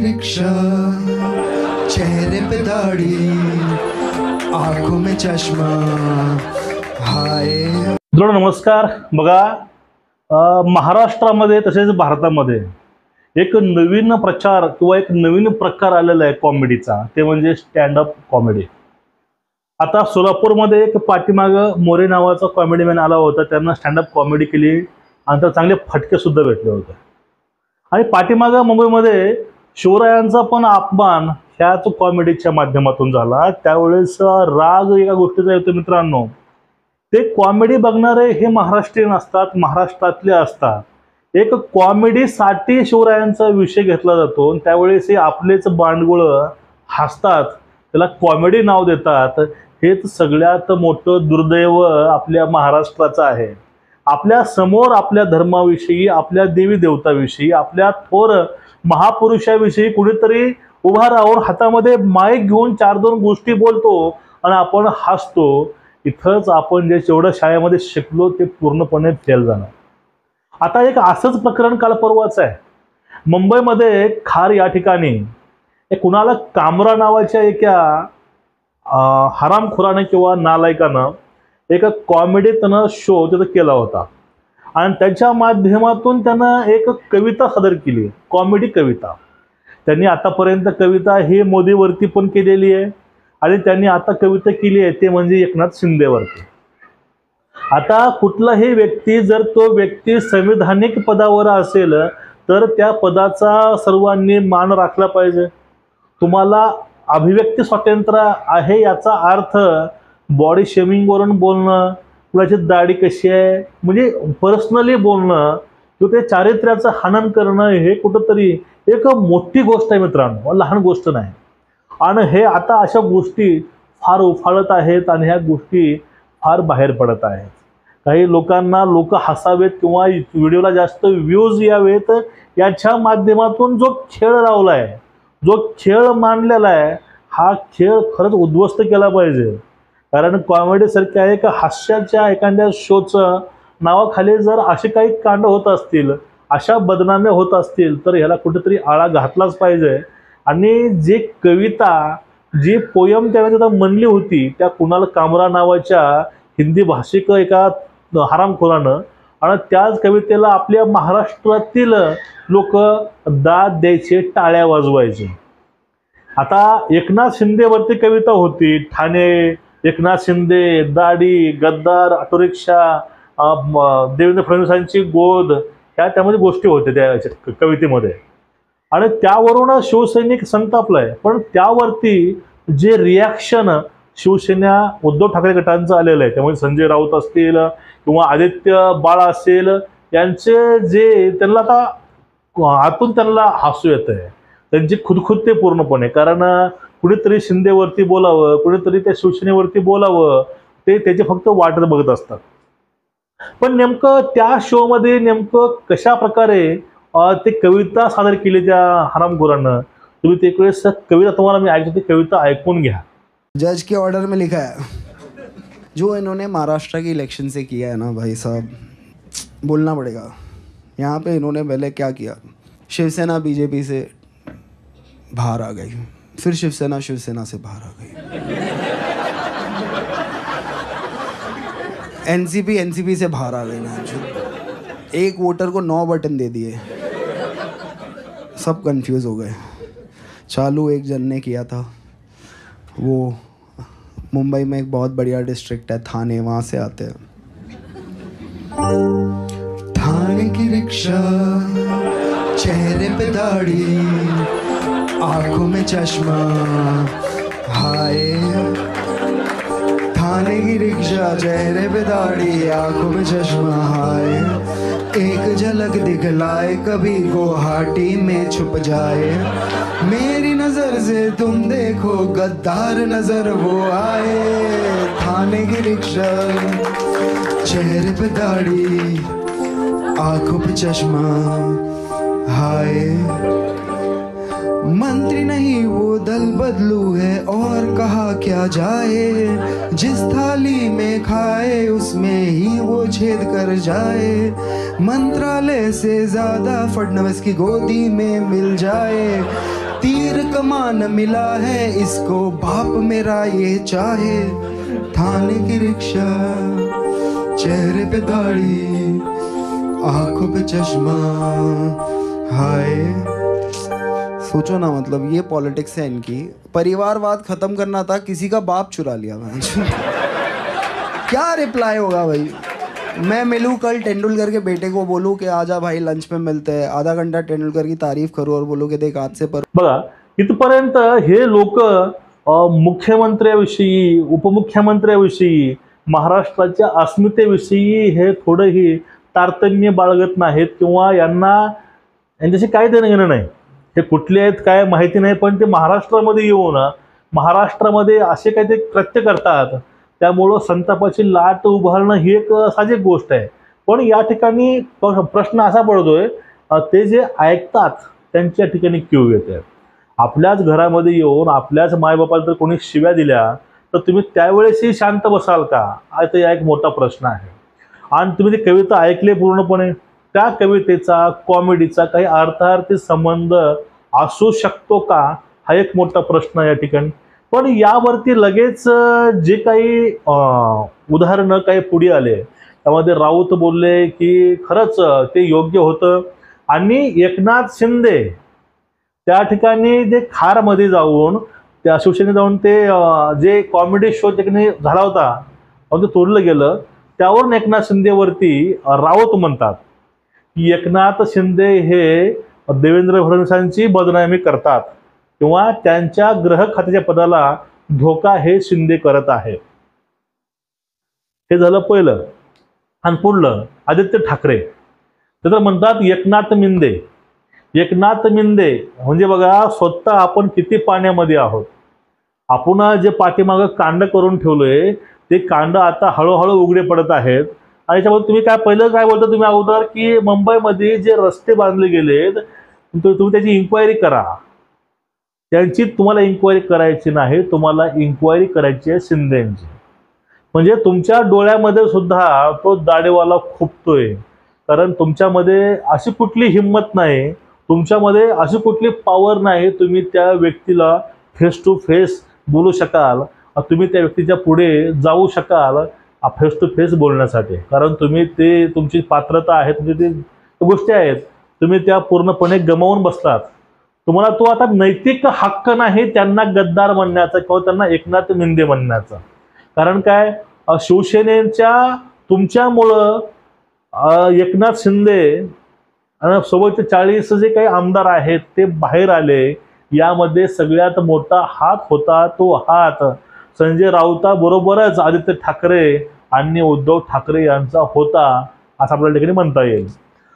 Rickshaw, चेहरे पे दाढ़ी, आंखों में चष्मा, हाय। मित्रांनो नमस्कार। बघा, महाराष्ट्रामध्ये तसेच भारतामध्ये एक नवीन प्रचार किंवा एक नवीन प्रकार आलेला आहे कॉमेडीचा, ते म्हणजे स्टँड अप कॉमेडी। आता सोलापूरमध्ये एक पाठीमाग मोरे नावाचा कॉमेडीमॅन आला होता, त्यांना स्टँड अप कॉमेडी केली आणि त्याला चांगले फटके सुद्धा भेटले होते। आणि पाठीमाग मुंबईमध्ये शिवरायांचा पण अपमान ह्याच कॉमेडीच्या माध्यमातून झाला। त्यावेळेस राग एका गोष्टीचा येतो मित्रांनो, ते कॉमेडी बघणारे हे महाराष्ट्रीयन असतात, महाराष्ट्रातले असतात। एक कॉमेडीसाठी शिवरायांचा विषय घेतला जातो, त्यावेळेस हे आपलेच बांडगुळ हसतात, त्याला कॉमेडी नाव देतात। हेच सगळ्यात मोठं दुर्दैव आपल्या महाराष्ट्राचं आहे। आपल्या समोर आपल्या धर्माविषयी, आपल्या देवी देवताविषयी, आपल्या थोर महापुरुषाविषयी कुणीतरी उभा राहून हातामध्ये माईक घेऊन 4-2 गोष्टी बोलतो आणि आपण हसतो। इथंच आपण जे जेवढं शाळेमध्ये शिकलो ते पूर्णपणे फेल झालं। आता एक असंच प्रकरण काल परवाचं आहे। मुंबईमध्ये खार या ठिकाणी एक कुणाला कामरा नावाच्या एका हरामखोराने किंवा नालायकानं एक कॉमेडी त्यानं शो तिथं केला होता आणि त्याच्या माध्यमातून त्यानं एक कविता सादर केली, कॉमेडी कविता। त्यांनी आतापर्यंत कविता ही मोदीवरती पण केलेली आहे आणि त्यांनी आता कविता केली आहे ते म्हणजे एकनाथ शिंदेवरती। आता कुठलाही व्यक्ती जर तो व्यक्ती संविधानिक पदावर असेल तर त्या पदाचा सर्वांनी मान राखला पाहिजे। तुम्हाला अभिव्यक्ती स्वातंत्र्य आहे याचा अर्थ बॉडी शेमिंगवरून बोलणं, कुणाची दाढी कशी आहे म्हणजे पर्सनली बोलणं किंवा ते चारित्र्याचं हनन करणं हे कुठंतरी एक मोठी गोष्ट आहे मित्रांनो, लहान गोष्ट नाही। आणि हे आता अशा गोष्टी फार उफाळत आहेत आणि ह्या गोष्टी फार बाहेर पडत आहेत। काही लोकांना लोक हसावेत किंवा व्हिडिओला जास्त व्ह्यूज यावेत याच्या माध्यमातून जो खेळ लावला आहे, जो खेळ मांडलेला आहे, हा खेळ खरंच उद्ध्वस्त केला पाहिजे। कारण कॉमेडीसारख्या एक हास्याच्या एखाद्या शोचं नावाखाली जर असे काही कांड होत असतील, अशा बदनाम्या होत असतील तर ह्याला कुठेतरी आळा घातलाच पाहिजे। आणि जे कविता, जी पोयम त्याने तिथं म्हणली होती त्या कुणाल कामरा नावाच्या हिंदी भाषिक एका हरामखोरानं, आणि त्याच कवितेला आपल्या महाराष्ट्रातील लोक दाद द्यायचे, टाळ्या वाजवायचे। आता एकनाथ शिंदेवरती कविता होती, ठाणे, एकनाथ शिंदे, दाढी, गद्दार, ऑटो रिक्षा, देवेंद्र फडणवीसांची गोद, ह्या त्यामध्ये गोष्टी होत्या त्या कवितेमध्ये। आणि त्यावरून शिवसैनिक संतापलाय, पण त्यावरती जे रिॲक्शन शिवसेना उद्धव ठाकरे गटांचं आलेलं आहे, त्यामुळे संजय राऊत असतील किंवा आदित्य बाळा असेल, यांचे जे त्यांना आता आतून त्यांना हसू येत आहे, त्यांची खुदखुदते पूर्णपणे। कारण कुणीतरी शिंदेवरती बोलावं, कुणीतरी त्या शिवसेनेवरती बोलावं, ते त्याचे फक्त वाटत बघत असतात। पण नेमकं त्या शोमध्ये नेमकं कशा प्रकारे ते कविता सादर केली त्या हरामखोरानं, तुम्ही ते एक वेळेस कविता तुम्हाला मी ऐकतो, ती कविता ऐकून घ्या। जज के ऑर्डर में लिखा है, जो इन्होंने महाराष्ट्र की इलेक्शन से किया है ना भाई साहब, बोलना पड़ेगा। यहाँ पे इन्होंने पहले क्या किया, शिवसेना बीजेपी से बाहर आ गई, फिर शिवसेना से बाहर आ गई, एनसीपी से बाहर आ गई ना, एक वोटर को 9 बटन दे दिए, सब कंफ्यूज हो गए। चालू एक जन ने किया था, वो मुंबई में एक बहुत बढ़िया डिस्ट्रिक्ट है थाने, वहाँ से आते हैं। थाने की रिक्शा, चेहरे पे दाढ़ी, आंखों में चश्मा, हाय। थाने की रिक्शा, चेहरे पे दाढ़ी, आंखों में चश्मा, हाय। एक झलक दिखलाए कभी गुवाहाटी में छुप जाए, मेरी नजर से तुम देखो गद्दार नजर वो आए। थाने की रिक्शा, चेहरे पे दाढ़ी, आंखों पे चश्मा, हाय। मंत्री नहीं वो दल बदलू है और कहा क्या जाए, जिस थाली में खाए उसमें ही वो छेद कर जाए। मंत्रालय से ज्यादा फडणवीस की गोदी में मिल जाए। एक मान मिला है इसको बाप मेरा ये चाहे, थाने की रिक्शा, चेहरे पे दाढ़ी, आंखों पे चश्मा, हाय। सोचो ना, मतलब ये पॉलिटिक्स है इनकी। परिवारवाद खत्म करना था, किसी का बाप चुरा लिया मैं। क्या रिप्लाई होगा भाई? मैं मिलूं कल तेंदुलकर के बेटे को, बोलूं कि आजा भाई लंच पे मिलते हैं, आधा घंटा तेंदुलकर की तारीफ करूं और बोलूं कि देख आज से पर। बघा इथपर्यंत हे लोक मुख्यमंत्र्याविषयी, उपमुख्यमंत्र्याविषयी, महाराष्ट्राच्या अस्मितेविषयी हे थोडंही तारतम्य बाळगत नाहीत किंवा यांच्याशी काय देणं घेणं नाही. हे कुठले आहेत काय माहिती नाही, पण ते महाराष्ट्रामध्ये येऊन महाराष्ट्रामध्ये असे काहीतरी कृत्य करतात. त्यामुळं संतापाची लाट उभारणं ही एक साहजिक गोष्ट आहे. पण या ठिकाणी प्रश्न असा पडतोय, ते जे ऐकतात त्यांच्या ठिकाणी क्यू येते. आपल्याच घरामध्ये येऊन आपल्याच मायबापाला जर कोणी शिव्या दिल्या तर तुम्ही त्यावेळेसही शांत बसाल का? आता हा एक मोठा प्रश्न आहे. आणि तुम्ही ती कविता ऐकली पूर्णपणे, त्या कवितेचा कॉमेडीचा काही अर्थार्थी संबंध असू शकतो का? हा एक मोठा प्रश्न या ठिकाणी. पण यावरती लगेच जे काही उदाहरणं काही पुढे आले, त्यामध्ये राऊत बोलले की खरंच ते योग्य होतं. आणि एकनाथ शिंदे त्या ठिकाणी जे खारमध्ये जाऊन, त्या शिवसेनेत जाऊन ते जे कॉमेडी शो ठिकाणी झाला होता ते तोडलं गेलं. त्यावरून एकनाथ शिंदेवरती राऊत म्हणतात की एकनाथ शिंदे हे देवेंद्र फडणवीसांची बदनामी करतात किंवा त्यांच्या गृह खात्याच्या पदाला धोका हे शिंदे करत आहेत. हे झालं पहिलं. आणि पुढलं आदित्य ठाकरे तर म्हणतात एकनाथ मिंदे. एकनाथ मिंदे म्हणजे बघा स्वतः आपण किती पाण्यामध्ये आहोत. आपण जे पाठीमागं कांड करून ठेवलोय ते कांड आता हळूहळू उघडे पडत आहेत. आणि याच्यामध्ये तुम्ही काय पहिलं काय बोलता तुम्ही अगोदर की मुंबईमध्ये जे रस्ते बांधले गेलेत तुम्ही त्याची इन्क्वायरी करा. त्यांची तुम्हाला इन्क्वायरी करायची नाही, तुम्हाला इन्क्वायरी करायची आहे शिंदेची. म्हणजे तुमच्या डोळ्यामध्ये सुद्धा तो दाढेवाला खुपतोय. कारण तुमच्यामध्ये अशी कुठली हिंमत नाही, तुमच्यामध्ये अशी कुठली पॉवर नाही तुम्ही त्या व्यक्तीला फेस टू फेस बोलू शकाल, तुम्ही त्या व्यक्तीच्या पुढे जाऊ शकाल फेस टू फेस बोलण्यासाठी. कारण तुम्ही ते तुमची पात्रता आहे, तुमची ती गोष्टी आहेत, तुम्ही त्या पूर्णपणे गमावून बसलात. तुम्हाला तो आता नैतिक हक्क नाही त्यांना गद्दार म्हणण्याचा किंवा त्यांना एकनाथ मिंदे म्हणण्याचा. कारण काय, शिवसेनेच्या तुमच्यामुळं एकनाथ शिंदे आणि सोबतचे 40 जे काही आमदार आहेत ते बाहेर आले. यामध्ये सगळ्यात मोठा हात होता, तो हात संजय राऊताबरोबरच आदित्य ठाकरे आणि उद्धव ठाकरे यांचा होता असं आपल्याला ठिकाणी म्हणता येईल.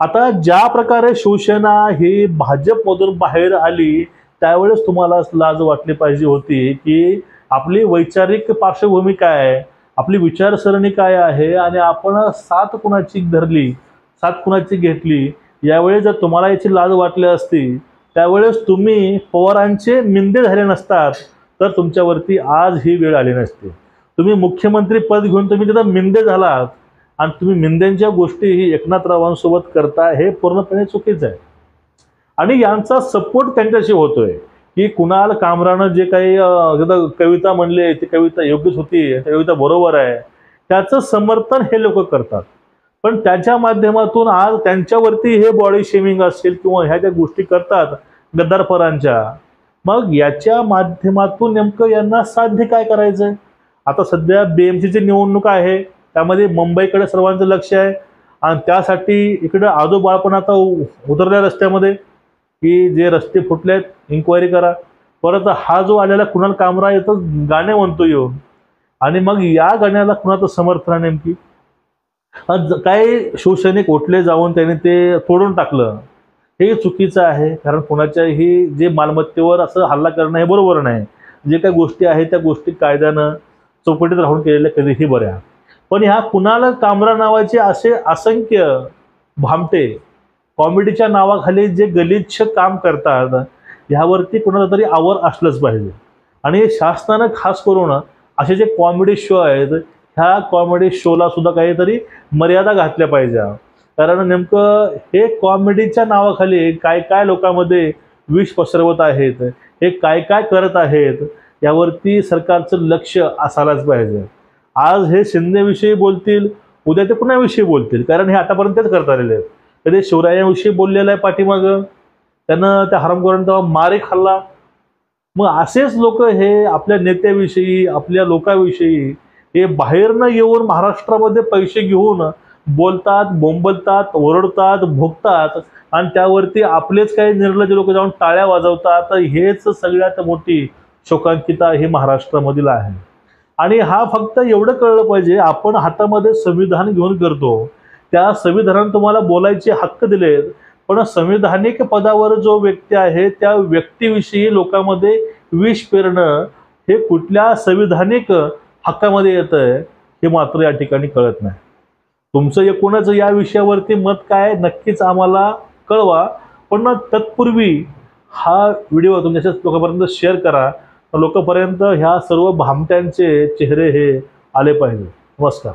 आता ज्या प्रकारे शिवसेना ही भाजपमधून बाहेर आली त्यावेळेस तुम्हाला लाज वाटली पाहिजे होती की आपली वैचारिक पार्श्वभूमी काय आहे, आपली विचारसरणी काय आहे आणि आपण साथ कुणाची धरली, साथ कुणाची घेतली. यावेळेस जर तुम्हाला याची लाज वाटली असती त्यावेळेस तुम्ही पवारांचे मिंदे झाले नसतात तर तुमच्यावरती आज ही वेळ आली नसती. तुम्ही मुख्यमंत्री पद घेऊन तुम्ही तिथं मिंदे झालात आणि तुम्ही मिंद्यांच्या गोष्टी ही एकनाथरावांसोबत करता, हे पूर्णपणे चुकीचं आहे. आणि यांचा सपोर्ट त्यांच्याशी होतोय की कुणाल कामरानं जे काही कविता म्हणले ती कविता योग्यच होती, कविता बरोबर आहे, त्याचं समर्थन हे लोक करतात. पण त्याच्या माध्यमातून आज त्यांच्यावरती हे बॉडी शेमिंग असेल किंवा ह्या ज्या गोष्टी करतात गद्दारपरांच्या, मग याच्या माध्यमातून नेमकं यांना साध्य काय करायचंय? आता सध्या BMCची निवडणूक आहे, त्यामध्ये मुंबईकडे सर्वांचं लक्ष आहे आणि त्यासाठी इकडे आजोबाळ पण आता उतरल्या रस्त्यामध्ये की जे रस्ते फुटले आहेत इन्क्वायरी करा. परत हा जो आलेला कुणाल कामरा येतं गाणे म्हणतो येऊन, आणि मग या गाण्याला कुणाचं समर्थन आहे नेमकी? काही शिवसैनिक उठले जाऊन त्याने ते तोडून टाकलं, हे चुकीचं आहे. कारण कुणाच्याही जे मालमत्तेवर असं हल्ला करणं हे बरोबर नाही. जे काही गोष्टी आहेत त्या गोष्टी कायद्यानं चौकटीत राहून केलेल्या कधीही बऱ्या. पण ह्या कुणाल कामरा नावाचे असे असंख्य भामटे कॉमेडीच्या नावाखाली जे गलिच्छ काम करतात ह्यावरती कुणाला तरी आवर असलंच पाहिजे. आणि शासनानं खास करून असे जे कॉमेडी शो आहेत ह्या कॉमेडी शोला सुद्धा काहीतरी मर्यादा घातल्या पाहिजे. कारण नेमकं हे कॉमेडीच्या नावाखाली काय काय लोकांमध्ये विष पसरवत आहेत, हे काय काय करत आहेत, यावरती सरकारचं लक्ष असायलाच पाहिजे. आज हे शिंदेविषयी बोलतील, उद्या ते कुणाविषयी बोलतील, कारण हे आतापर्यंत तेच करत आलेले आहेत. कधी शिवरायांविषयी बोललेलं आहे पाठीमागं, त्यानं त्या हरामखोरांना मारे खाल्ला. मग असेच लोक हे आपल्या नेत्याविषयी, आपल्या लोकांविषयी हे बाहेरनं येऊन महाराष्ट्रामध्ये पैसे घेऊन बोलतात, बोंबलतात, ओरडतात, भोगतात आणि त्यावरती आपलेच काही निर्लज्ज लोक जाऊन टाळ्या वाजवतात. हेच सगळ्यात मोठी शोकांकिता ही महाराष्ट्रामधील आहे. आणि हा फक्त एवढं कळलं पाहिजे, आपण हातामध्ये संविधान घेऊन करतो, त्या संविधानाने तुम्हाला बोलायचे हक्क दिलेत, पण संविधानिक पदावर जो व्यक्ती आहे त्या व्यक्तीविषयी लोकांमध्ये विष पेरणं हे कुठल्या संविधानिक हक्कामध्ये येतंय हे मात्र या ठिकाणी कळत नाही. तुमचं एकूणच या विषयावरती मत काय नक्कीच आम्हाला कळवा, पण तत्पूर्वी हा व्हिडिओ तुमच्या लोकांपर्यंत शेअर करा, लोकांपर्यंत ह्या सर्व भामट्यांचे चेहरे हे आले पाहिजे. नमस्कार.